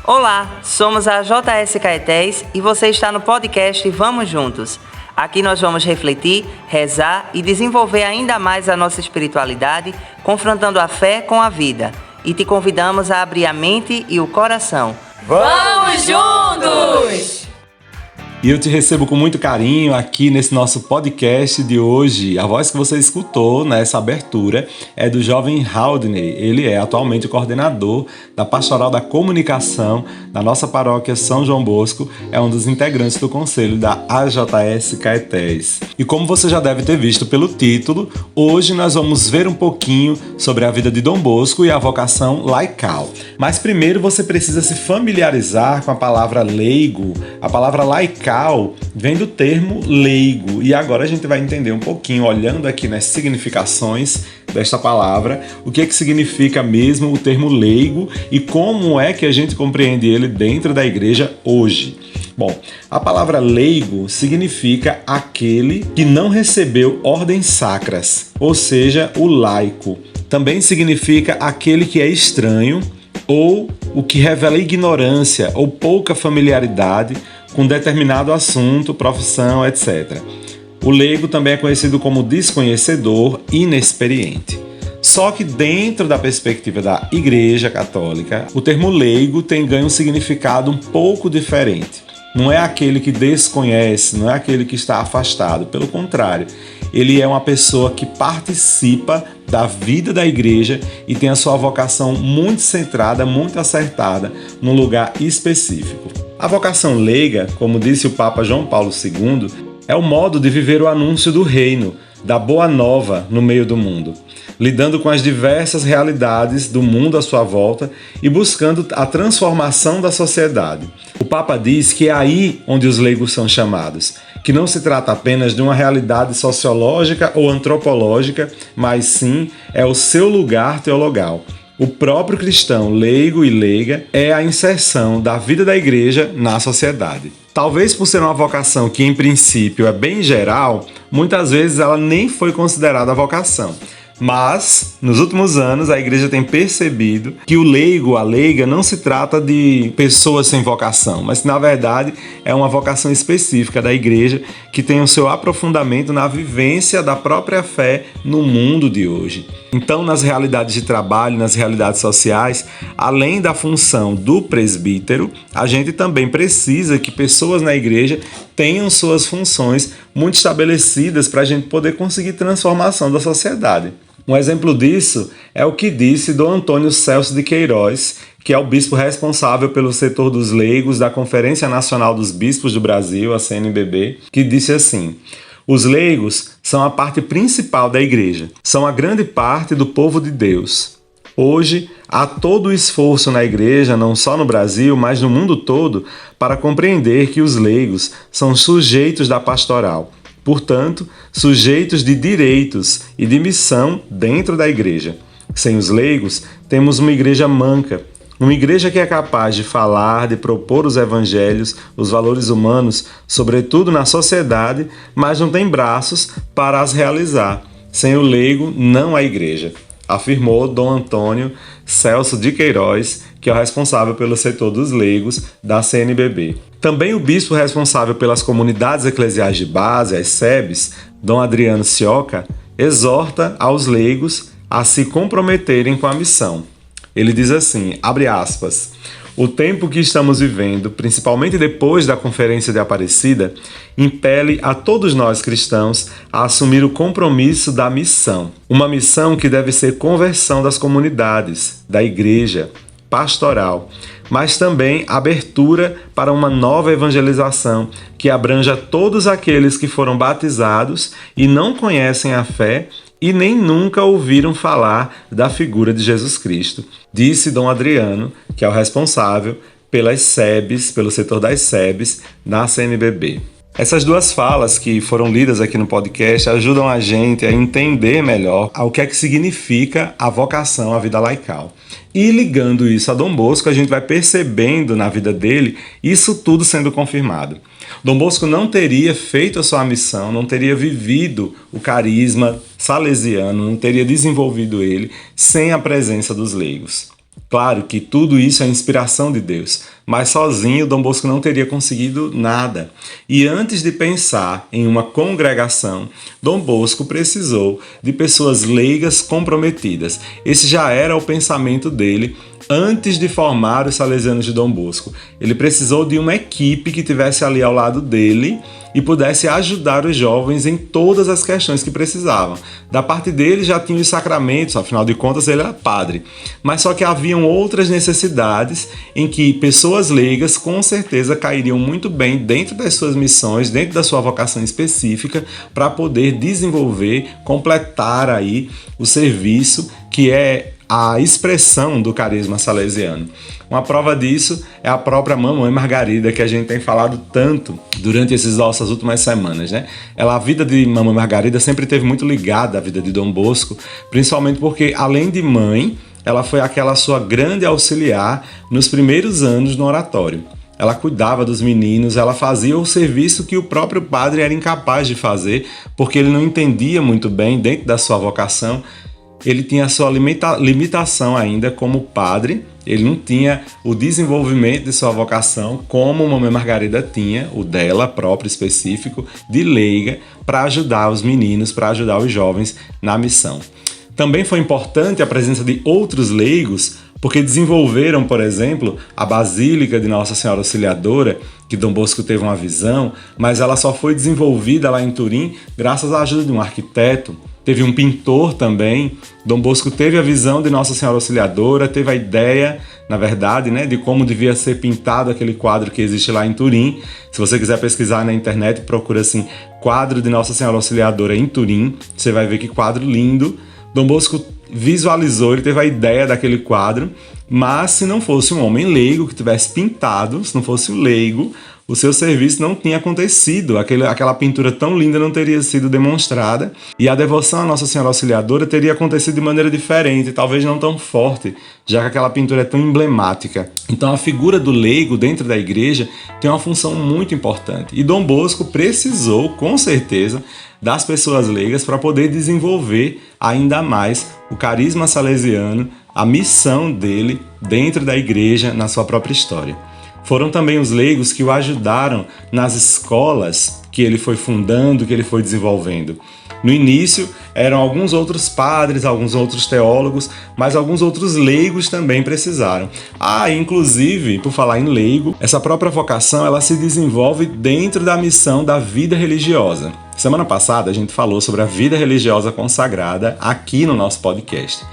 Olá, somos a JS Caetés e você está no podcast Vamos Juntos. Aqui nós vamos refletir, rezar e desenvolver ainda mais a nossa espiritualidade, confrontando a fé com a vida. E te convidamos a abrir a mente e o coração. Vamos juntos! E eu te recebo com muito carinho aqui nesse nosso podcast de hoje. A voz que você escutou nessa abertura é do jovem Haldney. Ele é atualmente o coordenador da Pastoral da Comunicação da nossa paróquia São João Bosco. É um dos integrantes do conselho da AJS Caetés. E como você já deve ter visto pelo título, hoje nós vamos ver um pouquinho sobre a vida de Dom Bosco e a vocação laical. Mas primeiro você precisa se familiarizar com a palavra leigo. A palavra laical vem do termo leigo, e agora a gente vai entender um pouquinho, olhando aqui nas significações desta palavra, o que significa mesmo o termo leigo e como é que a gente compreende ele dentro da igreja hoje. Bom, a palavra leigo significa aquele que não recebeu ordens sacras, ou seja, o laico. Também significa aquele que é estranho ou o que revela ignorância ou pouca familiaridade com determinado assunto, profissão, etc. O leigo também é conhecido como desconhecedor, inexperiente. Só que dentro da perspectiva da Igreja Católica, o termo leigo tem ganho um significado um pouco diferente. Não é aquele que desconhece, não é aquele que está afastado. Pelo contrário, ele é uma pessoa que participa da vida da igreja e tem a sua vocação muito centrada, muito acertada, num lugar específico. A vocação leiga, como disse o Papa João Paulo II, é o modo de viver o anúncio do reino, da boa nova no meio do mundo, lidando com as diversas realidades do mundo à sua volta e buscando a transformação da sociedade. O Papa diz que é aí onde os leigos são chamados, que não se trata apenas de uma realidade sociológica ou antropológica, mas sim é o seu lugar teologal. O próprio cristão, leigo e leiga, é a inserção da vida da igreja na sociedade. Talvez por ser uma vocação que, em princípio, é bem geral, muitas vezes ela nem foi considerada vocação. Mas, nos últimos anos, a igreja tem percebido que o leigo, a leiga, não se trata de pessoas sem vocação, mas, na verdade, é uma vocação específica da igreja que tem o seu aprofundamento na vivência da própria fé no mundo de hoje. Então, nas realidades de trabalho, nas realidades sociais, além da função do presbítero, a gente também precisa que pessoas na igreja tenham suas funções muito estabelecidas para a gente poder conseguir transformação da sociedade. Um exemplo disso é o que disse Dom Antônio Celso de Queiroz, que é o bispo responsável pelo setor dos leigos da Conferência Nacional dos Bispos do Brasil, a CNBB, que disse assim: os leigos são a parte principal da igreja, são a grande parte do povo de Deus. Hoje, há todo o esforço na igreja, não só no Brasil, mas no mundo todo, para compreender que os leigos são sujeitos da pastoral, portanto, sujeitos de direitos e de missão dentro da igreja. Sem os leigos, temos uma igreja manca, uma igreja que é capaz de falar, de propor os evangelhos, os valores humanos, sobretudo na sociedade, mas não tem braços para as realizar. Sem o leigo, não há igreja, afirmou Dom Antônio Celso de Queiroz, que é o responsável pelo setor dos leigos da CNBB. Também o bispo responsável pelas comunidades eclesiais de base, as SEBs, Dom Adriano Sioca, exorta aos leigos a se comprometerem com a missão. Ele diz assim, abre aspas, o tempo que estamos vivendo, principalmente depois da Conferência de Aparecida, impele a todos nós cristãos a assumir o compromisso da missão. Uma missão que deve ser conversão das comunidades, da igreja, pastoral, mas também abertura para uma nova evangelização que abranja todos aqueles que foram batizados e não conhecem a fé e nem nunca ouviram falar da figura de Jesus Cristo, disse Dom Adriano, que é o responsável pelas SEBs, pelo setor das SEBs, na CNBB. Essas duas falas que foram lidas aqui no podcast ajudam a gente a entender melhor o que é que significa a vocação à vida laical. E ligando isso a Dom Bosco, a gente vai percebendo na vida dele isso tudo sendo confirmado. Dom Bosco não teria feito a sua missão, não teria vivido o carisma salesiano, não teria desenvolvido ele sem a presença dos leigos. Claro que tudo isso é inspiração de Deus, mas sozinho Dom Bosco não teria conseguido nada. E antes de pensar em uma congregação, Dom Bosco precisou de pessoas leigas comprometidas. Esse já era o pensamento dele antes de formar os Salesianos de Dom Bosco. Ele precisou de uma equipe que estivesse ali ao lado dele e pudesse ajudar os jovens em todas as questões que precisavam. Da parte dele já tinha os sacramentos, afinal de contas ele era padre. Mas só que haviam outras necessidades em que pessoas leigas com certeza cairiam muito bem dentro das suas missões, dentro da sua vocação específica, para poder desenvolver, completar aí o serviço que é a expressão do carisma salesiano. Uma prova disso é a própria Mamãe Margarida, que a gente tem falado tanto durante essas últimas semanas, né? A vida de Mamãe Margarida sempre esteve muito ligada à vida de Dom Bosco, principalmente porque, além de mãe, ela foi aquela sua grande auxiliar nos primeiros anos no oratório. Ela cuidava dos meninos, ela fazia o serviço que o próprio padre era incapaz de fazer, porque ele não entendia muito bem, dentro da sua vocação, ele tinha a sua limitação ainda como padre, ele não tinha o desenvolvimento de sua vocação como Mamãe Margarida tinha, o dela próprio específico, de leiga, para ajudar os meninos, para ajudar os jovens na missão. Também foi importante a presença de outros leigos, porque desenvolveram, por exemplo, a Basílica de Nossa Senhora Auxiliadora, que Dom Bosco teve uma visão, mas ela só foi desenvolvida lá em Turim graças à ajuda de um arquiteto. Teve um pintor também. Dom Bosco teve a visão de Nossa Senhora Auxiliadora, teve a ideia, na verdade, né, de como devia ser pintado aquele quadro que existe lá em Turim. Se você quiser pesquisar na internet, procura assim, quadro de Nossa Senhora Auxiliadora em Turim. Você vai ver que quadro lindo. Dom Bosco visualizou, ele teve a ideia daquele quadro, mas se não fosse um homem leigo que tivesse pintado, se não fosse o leigo, o seu serviço não tinha acontecido, aquela pintura tão linda não teria sido demonstrada e a devoção à Nossa Senhora Auxiliadora teria acontecido de maneira diferente, talvez não tão forte, já que aquela pintura é tão emblemática. Então a figura do leigo dentro da igreja tem uma função muito importante e Dom Bosco precisou, com certeza, das pessoas leigas para poder desenvolver ainda mais o carisma salesiano, a missão dele dentro da igreja, na sua própria história. Foram também os leigos que o ajudaram nas escolas que ele foi fundando, que ele foi desenvolvendo. No início, eram alguns outros padres, alguns outros teólogos, mas alguns outros leigos também precisaram. Inclusive, por falar em leigo, essa própria vocação ela se desenvolve dentro da missão da vida religiosa. Semana passada, a gente falou sobre a vida religiosa consagrada aqui no nosso podcast.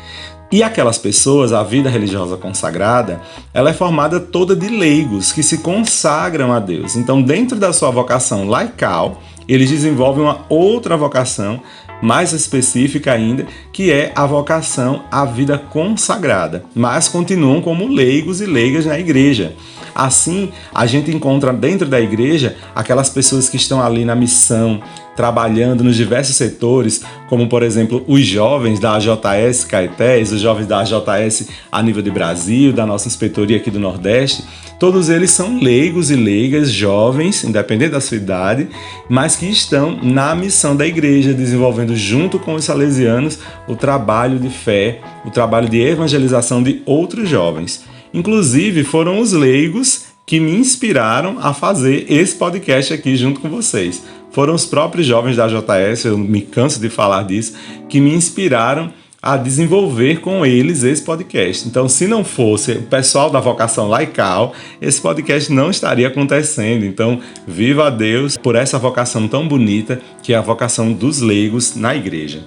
E aquelas pessoas, a vida religiosa consagrada, ela é formada toda de leigos que se consagram a Deus. Então, dentro da sua vocação laical, eles desenvolvem uma outra vocação mais específica ainda, que é a vocação à vida consagrada, mas continuam como leigos e leigas na igreja. Assim, a gente encontra dentro da igreja aquelas pessoas que estão ali na missão, trabalhando nos diversos setores, como, por exemplo, os jovens da AJS Caetés, os jovens da AJS a nível de Brasil, da nossa inspetoria aqui do Nordeste. Todos eles são leigos e leigas, jovens, independente da sua idade, mas que estão na missão da igreja, desenvolvendo junto com os salesianos o trabalho de fé, o trabalho de evangelização de outros jovens. Inclusive, foram os leigos que me inspiraram a fazer esse podcast aqui junto com vocês. Foram os próprios jovens da JS, eu me canso de falar disso, que me inspiraram a desenvolver com eles esse podcast. Então, se não fosse o pessoal da vocação laical, esse podcast não estaria acontecendo. Então, viva a Deus por essa vocação tão bonita que é a vocação dos leigos na igreja.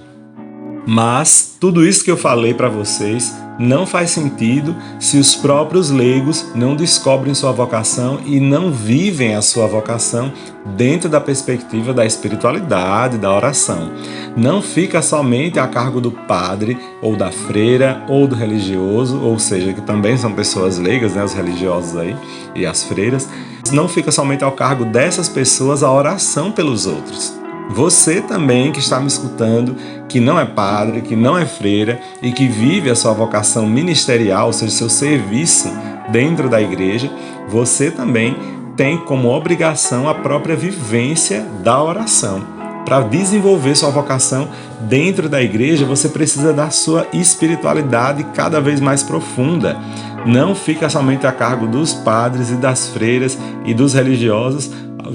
Mas tudo isso que eu falei para vocês não faz sentido se os próprios leigos não descobrem sua vocação e não vivem a sua vocação dentro da perspectiva da espiritualidade, da oração. Não fica somente a cargo do padre, ou da freira, ou do religioso, ou seja, que também são pessoas leigas, né, os religiosos aí e as freiras. Não fica somente ao cargo dessas pessoas a oração pelos outros. Você também que está me escutando, que não é padre, que não é freira e que vive a sua vocação ministerial, ou seja, seu serviço dentro da igreja, você também tem como obrigação a própria vivência da oração. Para desenvolver sua vocação dentro da igreja, você precisa da sua espiritualidade cada vez mais profunda. Não fica somente a cargo dos padres e das freiras e dos religiosos,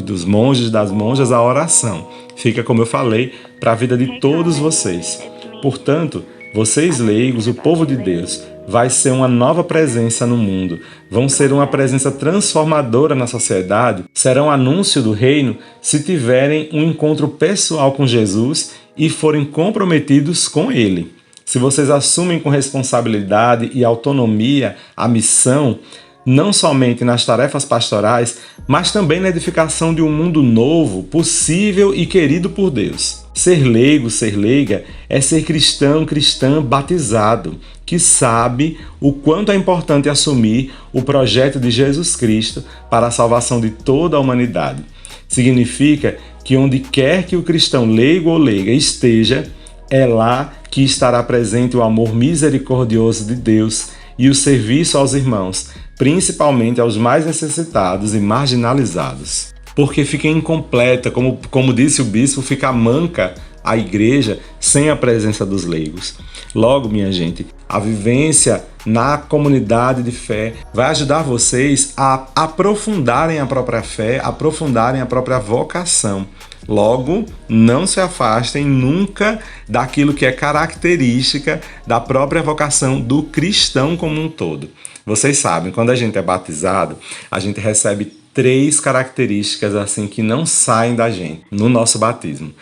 dos monges e das monjas, a oração. Fica, como eu falei, para a vida de todos vocês. Portanto, vocês leigos, o povo de Deus, vai ser uma nova presença no mundo, vão ser uma presença transformadora na sociedade, serão anúncio do reino se tiverem um encontro pessoal com Jesus e forem comprometidos com Ele. Se vocês assumem com responsabilidade e autonomia a missão, não somente nas tarefas pastorais, mas também na edificação de um mundo novo, possível e querido por Deus. Ser leigo, ser leiga, é ser cristão, cristã batizado, que sabe o quanto é importante assumir o projeto de Jesus Cristo para a salvação de toda a humanidade. Significa que onde quer que o cristão leigo ou leiga esteja, é lá que estará presente o amor misericordioso de Deus e o serviço aos irmãos, principalmente aos mais necessitados e marginalizados. Porque fica incompleta, como disse o bispo, fica manca a igreja sem a presença dos leigos. Logo, minha gente, a vivência na comunidade de fé vai ajudar vocês a aprofundarem a própria fé, aprofundarem a própria vocação. Logo, não se afastem nunca daquilo que é característica da própria vocação do cristão como um todo. Vocês sabem, quando a gente é batizado, a gente recebe 3 características assim que não saem da gente no nosso batismo.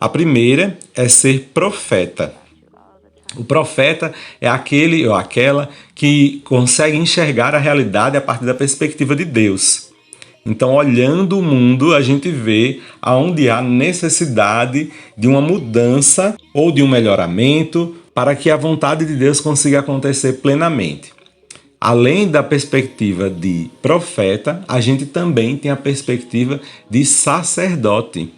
A primeira é ser profeta. O profeta é aquele ou aquela que consegue enxergar a realidade a partir da perspectiva de Deus. Então, olhando o mundo, a gente vê aonde há necessidade de uma mudança ou de um melhoramento para que a vontade de Deus consiga acontecer plenamente. Além da perspectiva de profeta, a gente também tem a perspectiva de sacerdote.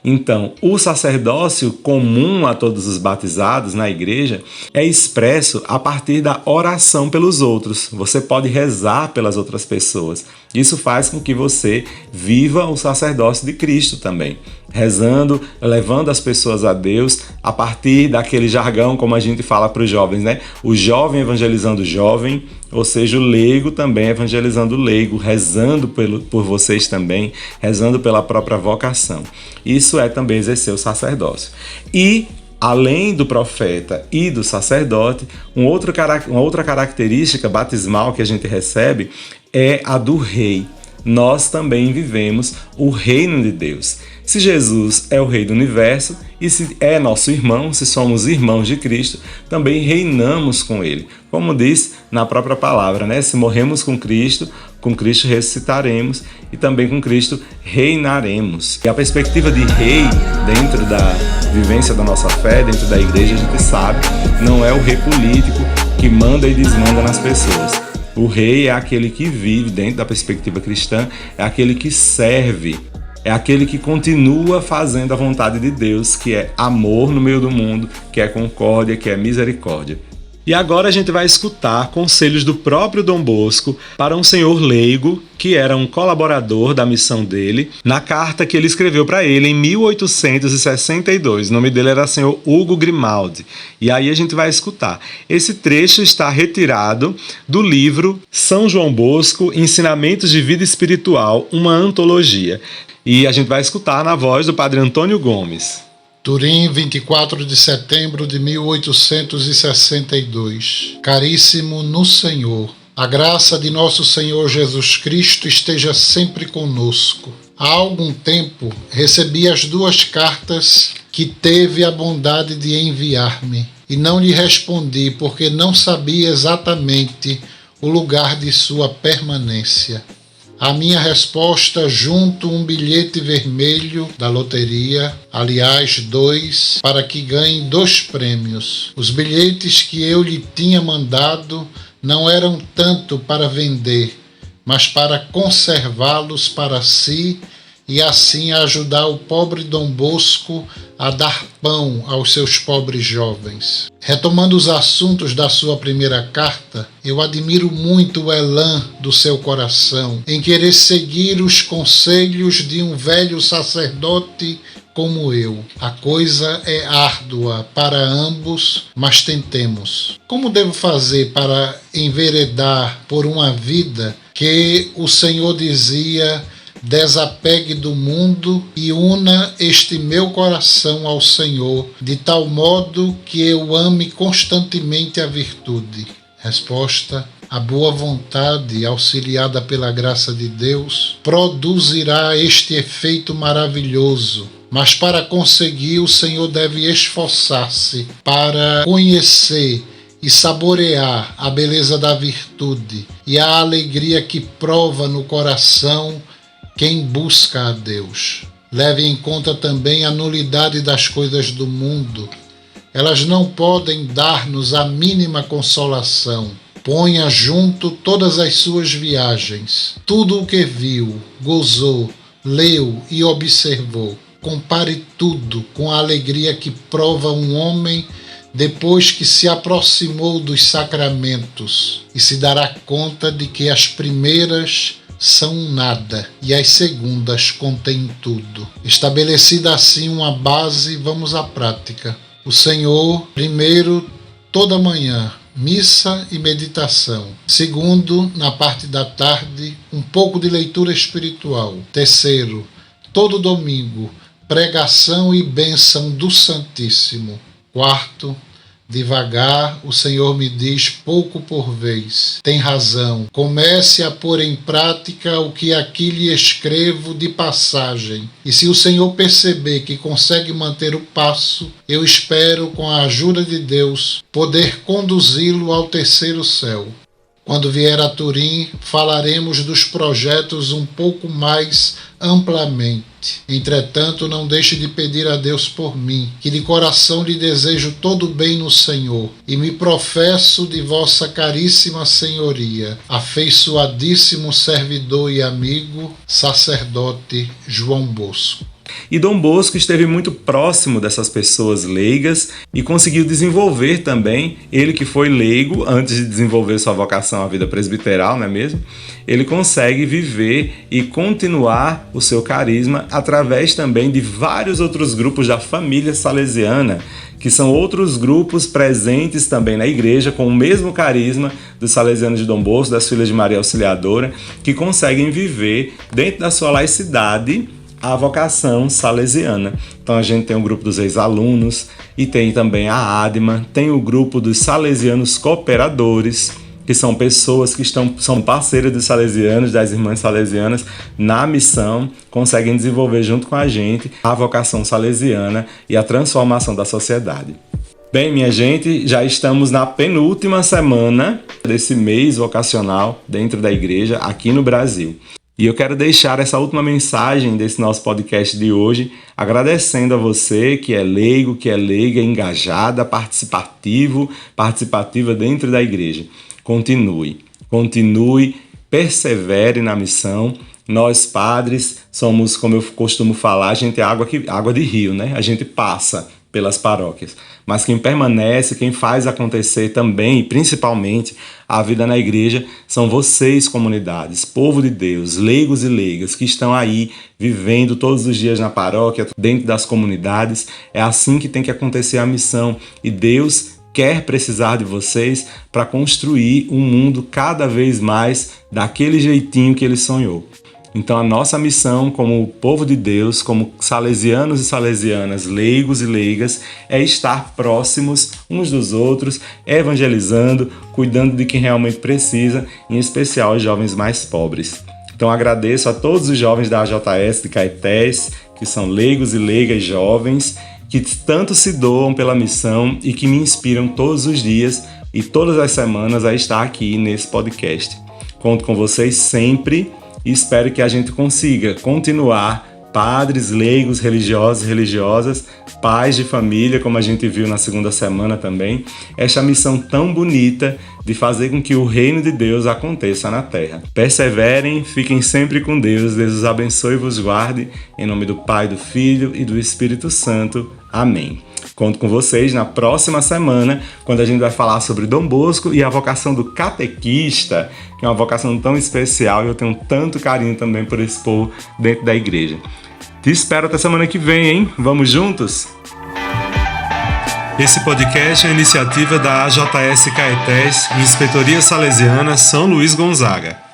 Então, o sacerdócio comum a todos os batizados na igreja é expresso a partir da oração pelos outros. Você pode rezar pelas outras pessoas. Isso faz com que você viva o sacerdócio de Cristo também, rezando, levando as pessoas a Deus a partir daquele jargão, como a gente fala para os jovens, né? O jovem evangelizando o jovem, ou seja, o leigo também evangelizando o leigo, rezando por vocês também, rezando pela própria vocação. Isso é também exercer o sacerdócio. E, além do profeta e do sacerdote, uma outra característica batismal que a gente recebe é a do rei. Nós também vivemos o reino de Deus. Se Jesus é o rei do universo e se é nosso irmão, se somos irmãos de Cristo, também reinamos com ele. Como diz na própria palavra, né? Se morremos com Cristo ressuscitaremos e também com Cristo reinaremos. E a perspectiva de rei dentro da vivência da nossa fé, dentro da igreja, a gente sabe, não é o rei político que manda e desmanda nas pessoas. O rei é aquele que vive dentro da perspectiva cristã, é aquele que serve, é aquele que continua fazendo a vontade de Deus, que é amor no meio do mundo, que é concórdia, que é misericórdia. E agora a gente vai escutar conselhos do próprio Dom Bosco para um senhor leigo, que era um colaborador da missão dele, na carta que ele escreveu para ele em 1862. O nome dele era senhor Hugo Grimaldi. E aí a gente vai escutar. Esse trecho está retirado do livro São João Bosco, Ensinamentos de Vida Espiritual, uma antologia. E a gente vai escutar na voz do Padre Antônio Gomes. Turim, 24 de setembro de 1862. Caríssimo no Senhor, a graça de nosso Senhor Jesus Cristo esteja sempre conosco. Há algum tempo recebi as 2 cartas que teve a bondade de enviar-me e não lhe respondi porque não sabia exatamente o lugar de sua permanência. A minha resposta junto um bilhete vermelho da loteria, aliás 2, para que ganhe 2 prêmios. Os bilhetes que eu lhe tinha mandado não eram tanto para vender, mas para conservá-los para si e assim ajudar o pobre Dom Bosco a dar pão aos seus pobres jovens. Retomando os assuntos da sua primeira carta, eu admiro muito o elan do seu coração em querer seguir os conselhos de um velho sacerdote como eu. A coisa é árdua para ambos, mas tentemos. Como devo fazer para enveredar por uma vida que o Senhor dizia: desapegue do mundo e una este meu coração ao Senhor, de tal modo que eu ame constantemente a virtude? Resposta: a boa vontade, auxiliada pela graça de Deus, produzirá este efeito maravilhoso. Mas para conseguir, o Senhor deve esforçar-se para conhecer e saborear a beleza da virtude e a alegria que prova no coração quem busca a Deus. Leve em conta também a nulidade das coisas do mundo. Elas não podem dar-nos a mínima consolação. Ponha junto todas as suas viagens, tudo o que viu, gozou, leu e observou. Compare tudo com a alegria que prova um homem depois que se aproximou dos sacramentos e se dará conta de que as primeiras são nada e as segundas contêm tudo. Estabelecida assim uma base, vamos à prática. O Senhor, primeiro, toda manhã, missa e meditação. Segundo, na parte da tarde, um pouco de leitura espiritual. Terceiro, todo domingo, pregação e bênção do Santíssimo. Quarto, devagar, o Senhor me diz pouco por vez. Tem razão. Comece a pôr em prática o que aqui lhe escrevo de passagem. E se o Senhor perceber que consegue manter o passo, eu espero, com a ajuda de Deus, poder conduzi-lo ao terceiro céu. Quando vier a Turim, falaremos dos projetos um pouco mais amplamente. Entretanto, não deixe de pedir a Deus por mim, que de coração lhe desejo todo o bem no Senhor, e me professo de vossa caríssima senhoria, afeiçoadíssimo servidor e amigo, sacerdote João Bosco. E Dom Bosco esteve muito próximo dessas pessoas leigas e conseguiu desenvolver também, ele que foi leigo antes de desenvolver sua vocação à vida presbiteral, não é mesmo? Ele consegue viver e continuar o seu carisma através também de vários outros grupos da família salesiana, que são outros grupos presentes também na igreja com o mesmo carisma dos salesianos de Dom Bosco, das Filhas de Maria Auxiliadora, que conseguem viver dentro da sua laicidade a vocação salesiana. Então a gente tem o grupo dos ex-alunos e tem também a ADMA, tem o grupo dos salesianos cooperadores, que são pessoas que são parceiras dos salesianos, das irmãs salesianas na missão, conseguem desenvolver junto com a gente a vocação salesiana e a transformação da sociedade. Bem, minha gente, já estamos na penúltima semana desse mês vocacional dentro da igreja aqui no Brasil. E eu quero deixar essa última mensagem desse nosso podcast de hoje, agradecendo a você que é leigo, que é leiga, engajada, participativa dentro da igreja. Continue, persevere na missão. Nós padres somos, como eu costumo falar, a gente é água de rio, né? A gente passa pelas paróquias. Mas quem permanece, quem faz acontecer também, e principalmente, a vida na igreja, são vocês, comunidades, povo de Deus, leigos e leigas, que estão aí vivendo todos os dias na paróquia, dentro das comunidades. É assim que tem que acontecer a missão. E Deus quer precisar de vocês para construir um mundo cada vez mais daquele jeitinho que Ele sonhou. Então a nossa missão como povo de Deus, como salesianos e salesianas, leigos e leigas, é estar próximos uns dos outros, evangelizando, cuidando de quem realmente precisa, em especial os jovens mais pobres. Então agradeço a todos os jovens da AJS de Caetés, que são leigos e leigas jovens, que tanto se doam pela missão e que me inspiram todos os dias e todas as semanas a estar aqui nesse podcast. Conto com vocês sempre e espero que a gente consiga continuar padres, leigos, religiosos e religiosas, pais de família, como a gente viu na segunda semana também, esta missão tão bonita de fazer com que o reino de Deus aconteça na terra. Perseverem, fiquem sempre com Deus, Deus os abençoe e vos guarde, em nome do Pai, do Filho e do Espírito Santo. Amém. Conto com vocês na próxima semana, quando a gente vai falar sobre Dom Bosco e a vocação do catequista, que é uma vocação tão especial e eu tenho tanto carinho também por esse povo dentro da igreja. Te espero até semana que vem, hein? Vamos juntos? Esse podcast é uma iniciativa da AJS Caetés, Inspetoria Salesiana São Luís Gonzaga.